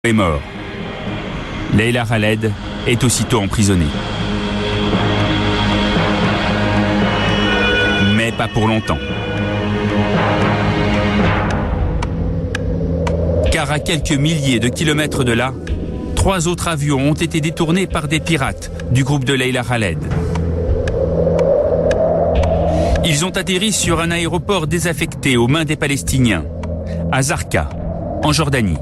est mort. Leila Khaled est aussitôt emprisonnée. Mais pas pour longtemps. Car à quelques milliers de kilomètres de là, 3 autres avions ont été détournés par des pirates du groupe de Leila Khaled. Ils ont atterri sur un aéroport désaffecté aux mains des Palestiniens, à Zarqa, en Jordanie.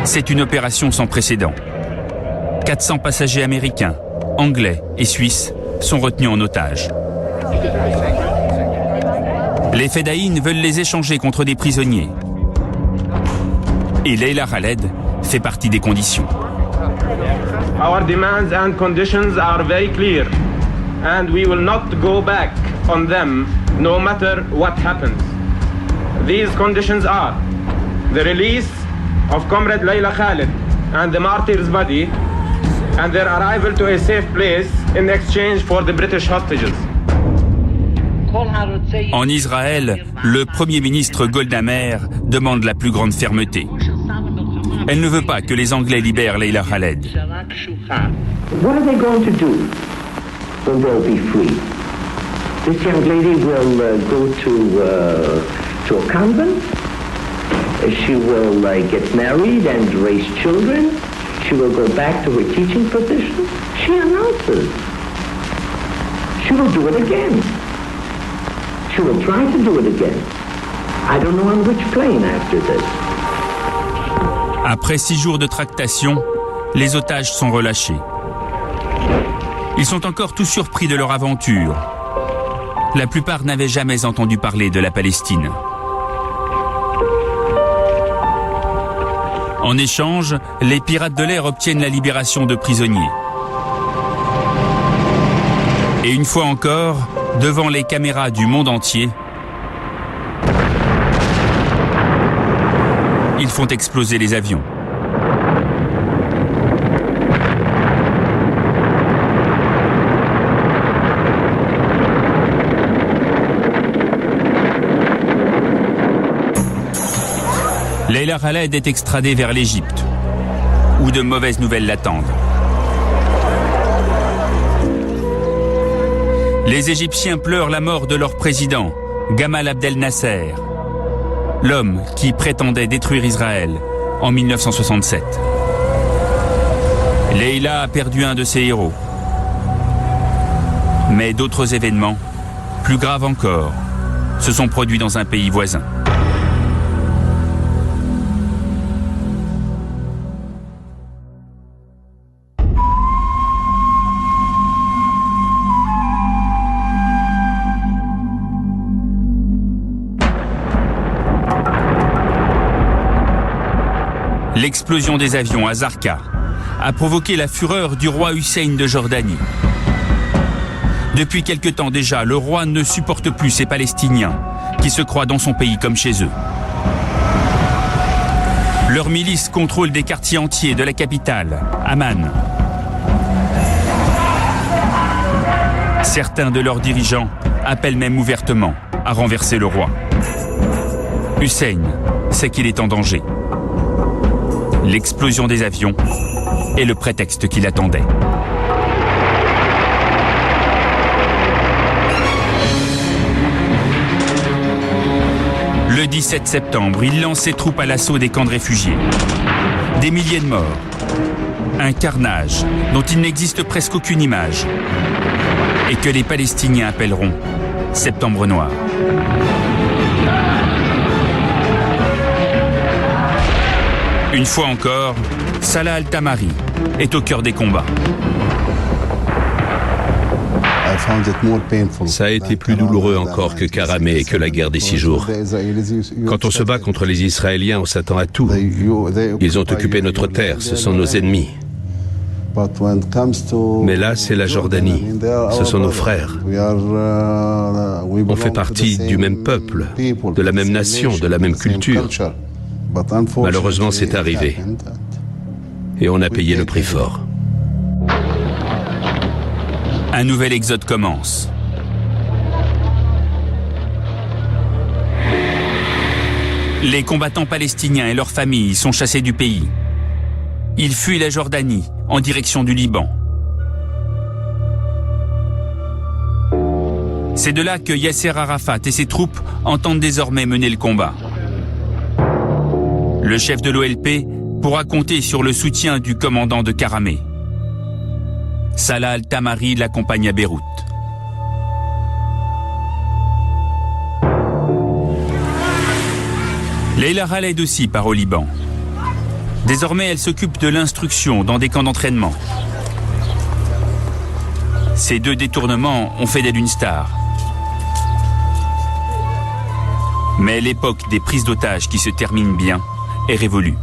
C'est une opération sans précédent. 400 passagers américains, anglais et suisses sont retenus en otage. Les Fedayines veulent les échanger contre des prisonniers. Et Leila Khaled fait partie des conditions. Our demands and conditions are very clear, and we will not go back on them no matter what happens. These conditions are the release of Comrade Leila Khaled and the martyr's body, and their arrival to a safe place in exchange for the British hostages. En Israël, le Premier ministre Golda Meir demande la plus grande fermeté. Elle ne veut pas que les Anglais libèrent Leila Khaled. What are they going to do when they'll be free? This young lady will go to a convent. She will get married and raise children. She will go back to her teaching position. She announces. She will do it again. She will try to do it again. I don't know on which plane after this. Après 6 jours de tractation, les otages sont relâchés. Ils sont encore tout surpris de leur aventure. La plupart n'avaient jamais entendu parler de la Palestine. En échange, les pirates de l'air obtiennent la libération de prisonniers. Et une fois encore, devant les caméras du monde entier, ils font exploser les avions. Leila Khaled est extradée vers l'Égypte, où de mauvaises nouvelles l'attendent. Les Égyptiens pleurent la mort de leur président, Gamal Abdel Nasser, l'homme qui prétendait détruire Israël en 1967. Leila a perdu un de ses héros. Mais d'autres événements, plus graves encore, se sont produits dans un pays voisin. L'explosion des avions à Zarqa a provoqué la fureur du roi Hussein de Jordanie. Depuis quelque temps déjà, le roi ne supporte plus ces Palestiniens qui se croient dans son pays comme chez eux. Leurs milices contrôlent des quartiers entiers de la capitale, Amman. Certains de leurs dirigeants appellent même ouvertement à renverser le roi. Hussein sait qu'il est en danger. L'explosion des avions est le prétexte qu'il attendait. Le 17 septembre, il lance ses troupes à l'assaut des camps de réfugiés. Des milliers de morts. Un carnage dont il n'existe presque aucune image. Et que les Palestiniens appelleront Septembre Noir. Une fois encore, Salah Al-Tamari est au cœur des combats. Ça a été plus douloureux encore que Karameh et que la guerre des 6 jours. Quand on se bat contre les Israéliens, on s'attend à tout. Ils ont occupé notre terre, ce sont nos ennemis. Mais là, c'est la Jordanie. Ce sont nos frères. On fait partie du même peuple, de la même nation, de la même culture. Malheureusement, c'est arrivé. Et on a payé le prix fort. Un nouvel exode commence. Les combattants palestiniens et leurs familles sont chassés du pays. Ils fuient la Jordanie en direction du Liban. C'est de là que Yasser Arafat et ses troupes entendent désormais mener le combat. Le chef de l'OLP pourra compter sur le soutien du commandant de Karameh. Salah al-Tamari l'accompagne à Beyrouth. Leila Khaled aussi part au Liban. Désormais, elle s'occupe de l'instruction dans des camps d'entraînement. Ces 2 détournements ont fait d'elle une star. Mais l'époque des prises d'otages qui se termine bien est révolue.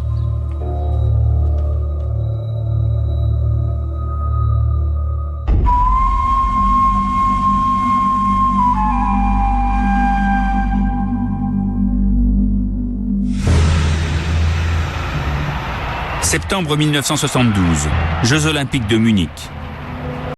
Septembre 1972, Jeux Olympiques de Munich.